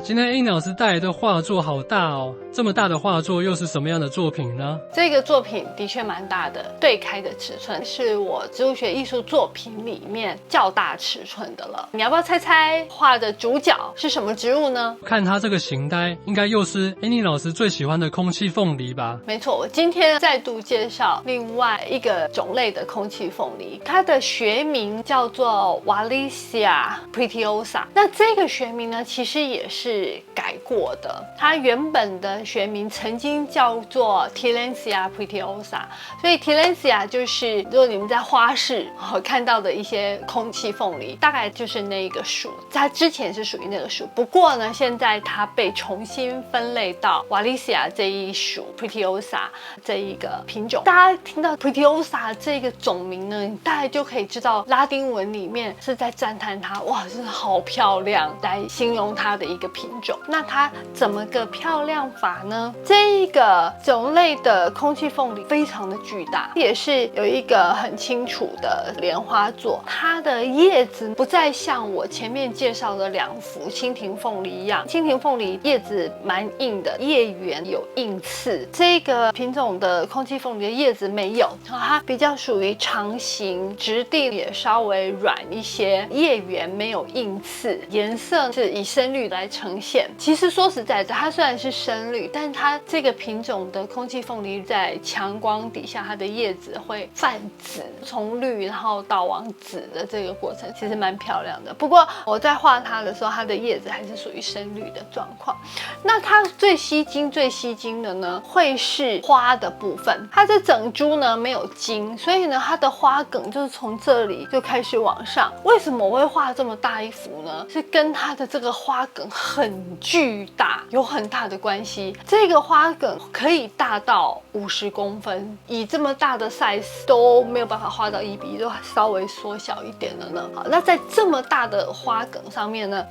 今天英老师带来的画作好大哦，这么大的画作又是什么样的作品呢？这个作品的确蛮大的，对开的尺寸是我植物学艺术作品里面较大尺寸的了。你要不要猜猜画的主角是什么植物呢？看它这个形态，应该又是英老师最喜欢的空气凤梨吧？没错，我今天再度介绍另外一个种类的空气凤梨，它的学名叫做 Wallichia pretiosa。那这个学名呢，其实也是改过的。它原本的学名曾经叫做 Tillandsia pretiosa， 所以 Tillandsia 就是如果你们在花市看到的一些空气凤梨，大概就是那一个属。它之前是属于那个属，不过呢，现在它被重新分类到 Wallichia 这一属 pretiosa 这一个品种。大家听到 pretiosa 这个种名呢，你大概就可以知道拉丁文里面是在赞叹它，哇，真的好漂亮，来形容它的一个品种。那它怎么个漂亮法呢？这一个种类的空气凤梨非常的巨大，也是有一个很清楚的莲花座。它的叶子不再像我前面介绍的2幅蜻蜓凤梨一样，蜻蜓凤梨叶子蛮硬的，叶缘有硬刺。这个品种的空气凤梨的叶子没有，它比较属于长形，质地也稍微软一些，叶缘没有硬刺，颜色是以深绿来呈现。其实说实在的，它虽然是深绿，但它这个品种的空气凤梨在强光底下，它的叶子会泛紫，从绿然后到往紫的这个过程其实蛮漂亮的。不过我在画它的时候，它的叶子还是属于深绿的状况。那它最吸睛的呢，会是花的部分。它这整株呢没有茎，所以呢它的花梗就是从这里就开始往上。为什么我会画这么大一幅呢？是跟它的这个花梗很巨大有很大的关系。这个花梗可以大到50公分，以这么大的 size 都没有办法画到1:1，都稍微缩小一点了呢。好，那在这么大的花梗上面呢，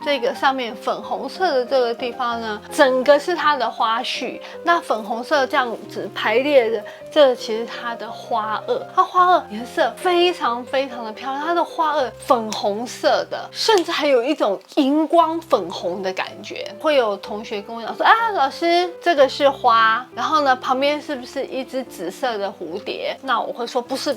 这个上面粉红色的这个地方呢，整个是它的花序。那粉红色这样子排列的，这其实它的花萼，它花萼颜色非常非常的漂亮，它的花萼粉红色的，甚至还有一种荧光粉红的感觉。会有同学跟我讲说啊，老师这个是花，然后呢旁边是不是一只紫色的蝴蝶？那我会说不是，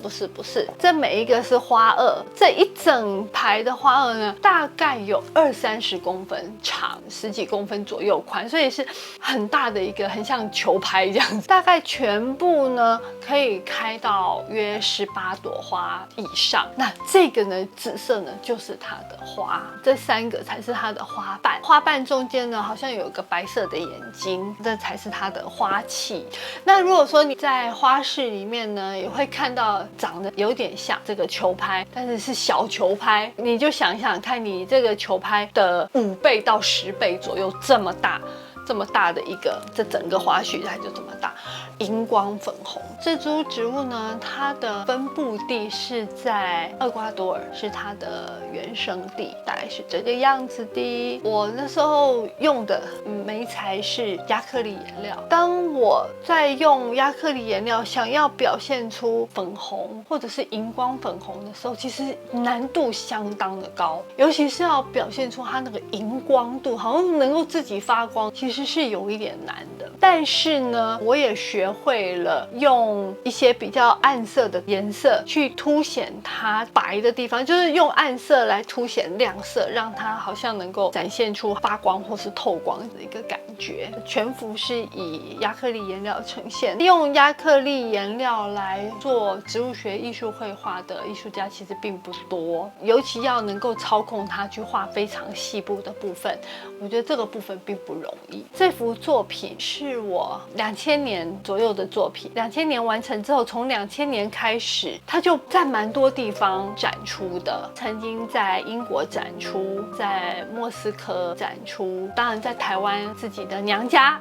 这每一个是花萼，这一整排的花萼呢，大概有20-30公分长，10几公分左右宽，所以是很大的一个，很像球拍这样子。大概全部呢可以开到约18朵花以上。那这个呢，紫色呢就是它的花，这3个才是它的花瓣。花瓣中间呢好像有一个白色的眼睛，这才是它的花器。那如果说你在花市里面呢，也会看到长得有点像这个球拍，但是是小球拍，你就想想看，你这个球拍的5倍到10倍左右，这么大的一个，这整个花序它就这么大，荧光粉红。这株植物呢，它的分布地是在厄瓜多尔，是它的原生地，大概是这个样子的。我那时候用的媒材是亚克力颜料。当我在用亚克力颜料想要表现出粉红或者是荧光粉红的时候，其实难度相当的高，尤其是要表现出它那个荧光度，好像能够自己发光，其实是有一点难的。但是呢，我也学会了用一些比较暗色的颜色去凸显它白的地方，就是用暗色来凸显亮色，让它好像能够展现出发光或是透光的一个感觉。全幅是以亚克力颜料呈现，用亚克力颜料来做植物学艺术绘画的艺术家其实并不多，尤其要能够操控它去画非常细部的部分，我觉得这个部分并不容易。这幅作品是我2000年左右的作品，2000年完成之后，从2000年开始，它就在蛮多地方展出的，曾经在英国展出，在莫斯科展出，当然在台湾自己的娘家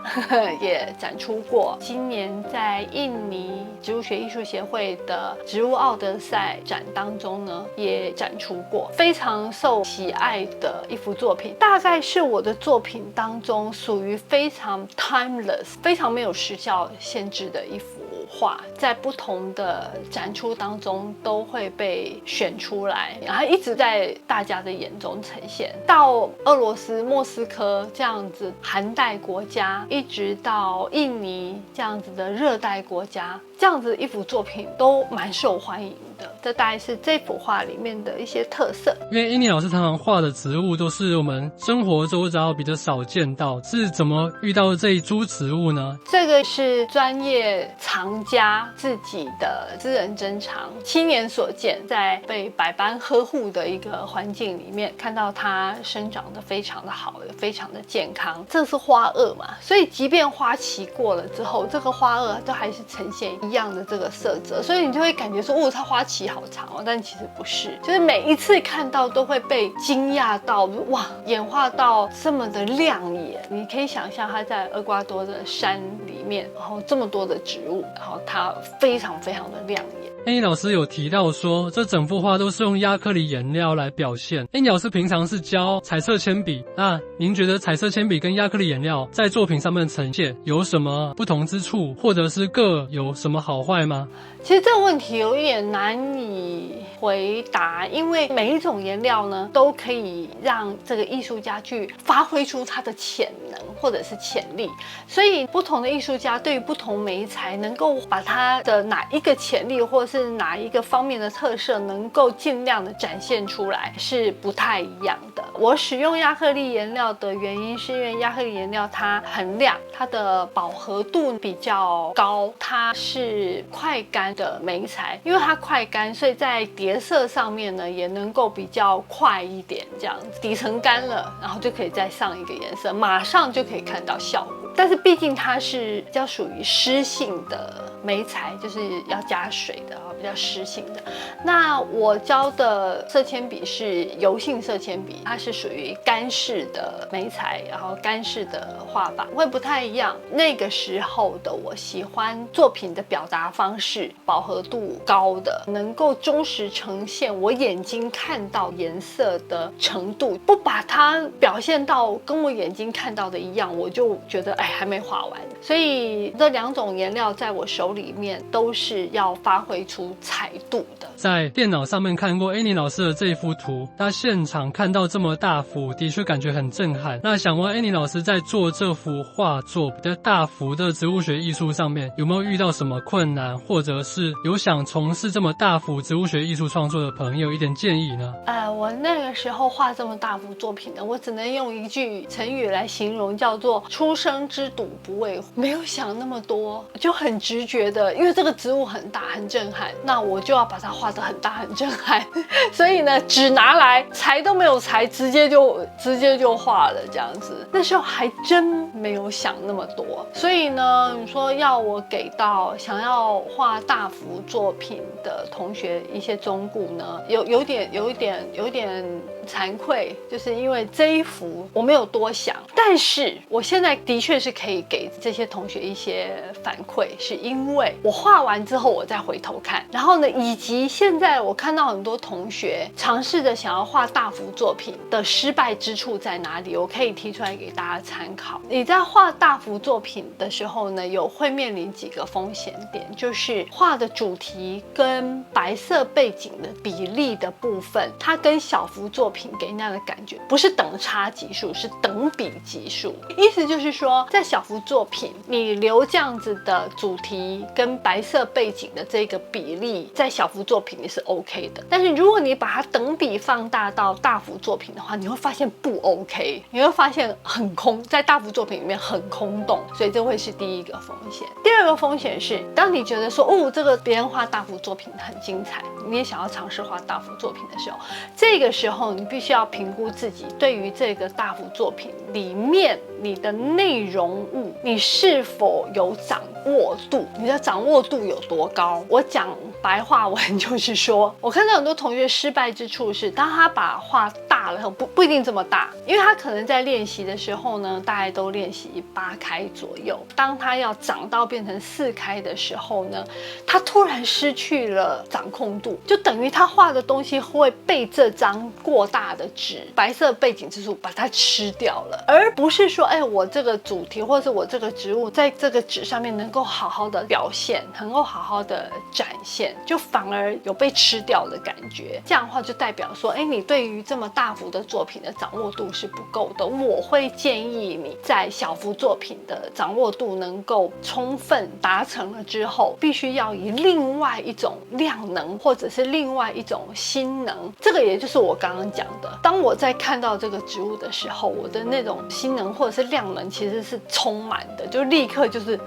也展出过。今年在印尼植物学艺术协会的植物奥德赛展当中呢，也展出过，非常受喜爱的一幅作品，大概是我的作品当中属于非常 timeless， 非常没有时效限制的一幅画在不同的展出当中都会被选出来，然后一直在大家的眼中呈现。到俄罗斯莫斯科这样子寒带国家，一直到印尼这样子的热带国家，这样子的一幅作品都蛮受欢迎的。这大概是这幅画里面的一些特色。因为英妮老师常常画的植物都是我们生活周遭比较少见到，是怎么遇到这一株植物呢？这个是专业藏家自己的私人珍藏，亲眼所见，在被百般呵护的一个环境里面，看到它生长得非常的好，也非常的健康。这是花萼嘛，所以即便花期过了之后，这个花萼都还是呈现一样的这个色泽，所以你就会感觉说，哦，它花期好长哦，但其实不是，就是每一次看到都会被惊讶到，哇，演化到这么的亮眼。你可以想象它在厄瓜多的山里面，然后这么多的植物，然后它非常非常的亮眼。英妮老师有提到说，这整幅画都是用亚克力颜料来表现。英妮老师平常是教彩色铅笔，那您觉得彩色铅笔跟亚克力颜料在作品上面呈现有什么不同之处，或者是各有什么好坏吗？其实这个问题有一点难以回答，因为每一种颜料呢，都可以让这个艺术家去发挥出他的潜能或者是潜力，所以不同的艺术家对于不同媒材能够把他的哪一个潜力或者是哪一个方面的特色能够尽量的展现出来是不太一样的。我使用亚克力颜料的原因是因为亚克力颜料它很亮，它的饱和度比较高，它是快干的媒材，因为它快干，所以在叠色上面呢也能够比较快一点，这样子底层干了，然后就可以再上一个颜色，马上就可以看到效果。但是毕竟它是比较属于湿性的媒材，就是要加水的，比较湿性的。那我教的色铅笔是油性色铅笔，它是属于干式的媒材，然后干式的画法会不太一样。那个时候的我喜欢作品的表达方式，饱和度高的，能够忠实呈现我眼睛看到颜色的程度，不把它表现到跟我眼睛看到的一样，我就觉得还没画完。所以这两种颜料在我手里面都是要发挥出彩度的。在电脑上面看过英妮老师的这一幅图，那现场看到这么大幅，的确感觉很震撼。那想问英妮老师，在做这幅画作比较大幅的植物学艺术上面，有没有遇到什么困难，或者是有想从事这么大幅植物学艺术创作的朋友一点建议呢？我那个时候画这么大幅作品呢，我只能用一句成语来形容，叫做初生之犊不畏虎。没有想那么多，就很直觉的，因为这个植物很大很震撼，那我就要把它画得很大很震撼，所以呢，纸拿来裁都没有裁，直接就画了这样子。那时候还真没有想那么多，所以呢，你说要我给到想要画大幅作品的同学一些忠告呢，有一点惭愧，就是因为这一幅我没有多想，但是我现在的确是可以给这些同学一些反馈，是因为我画完之后我再回头看，然后呢，以及现在我看到很多同学尝试着想要画大幅作品的失败之处在哪里，我可以提出来给大家参考。你在画大幅作品的时候呢，会面临几个风险点，就是画的主题跟白色背景的比例的部分，它跟小幅作品给人家的感觉不是等差级数，是等比级数。意思就是说，在小幅作品你留这样子的主题跟白色背景的这个比例，在小幅作品你是 OK 的，但是如果你把它等比放大到大幅作品的话，你会发现不 OK， 你会发现很空，在大幅作品里面很空洞，所以这会是第一个风险。第二个风险是，当你觉得说，这个别人画大幅作品很精彩，你也想要尝试画大幅作品的时候，这个时候你必须要评估自己对于这个大幅作品里面你的内容物，你是否有掌握度，你的掌握度有多高。我讲白话文就是说，我看到很多同学失败之处是，当他把画大了后，不一定这么大，因为他可能在练习的时候呢，大概都练习8开左右，当他要长到变成4开的时候呢，他突然失去了掌控度，就等于他画的东西会被这张过大的纸白色背景之处把它吃掉了，而不是说我这个主题或者是我这个植物在这个纸上面能够好好的表现，能够好好的展现，就反而有被吃掉的感觉。这样的话就代表说你对于这么大幅的作品的掌握度是不够的。我会建议你在小幅作品的掌握度能够充分达成了之后，必须要以另外一种量能或者是另外一种心能，这个也就是我刚刚讲的，当我在看到这个植物的时候，我的那种心能或者是量能其实是充满的，就立刻就是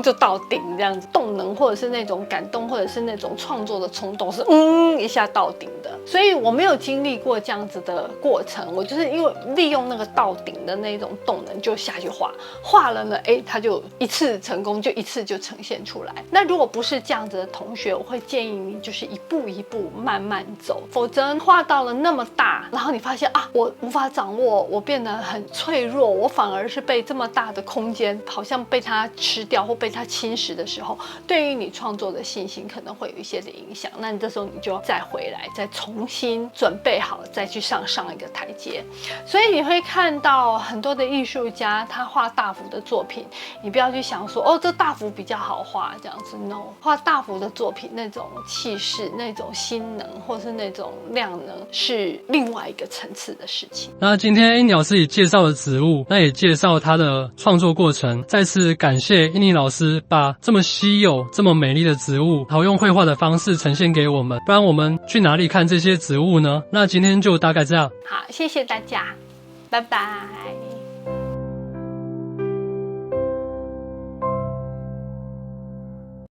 就到顶这样子。动能或者是那种感动或者是那种创作的冲动是一下到顶的。所以我没有经历过这样子的过程，我就是因为利用那个到顶的那种动能就下去画了呢，它就一次成功，就一次就呈现出来。那如果不是这样子的同学，我会建议你就是一步一步慢慢走，否则画到了那么大，然后你发现我无法掌握，我变得很脆弱，我反而是被这么大的空间好像被它吃掉或被它侵蚀的时候，对于你创作的信心可能会有一些的影响。那你这时候你就再回来，再重新准备好，再去上一个台阶。所以你会看到很多的艺术家他画大幅的作品，你不要去想说这大幅比较好画这样子 ，no， 画大幅的作品那种气势、那种心能或是那种量能是另外一个层次的事情。那今天Annie老师也介绍了植物，那也介绍他的创作过程。再次感谢Annie老师把这么稀有、这么美丽的植物，好用绘画的方式呈现给我们。不然我们去哪里看这些植物呢？那今天就大概这样。好，谢谢大家，拜拜。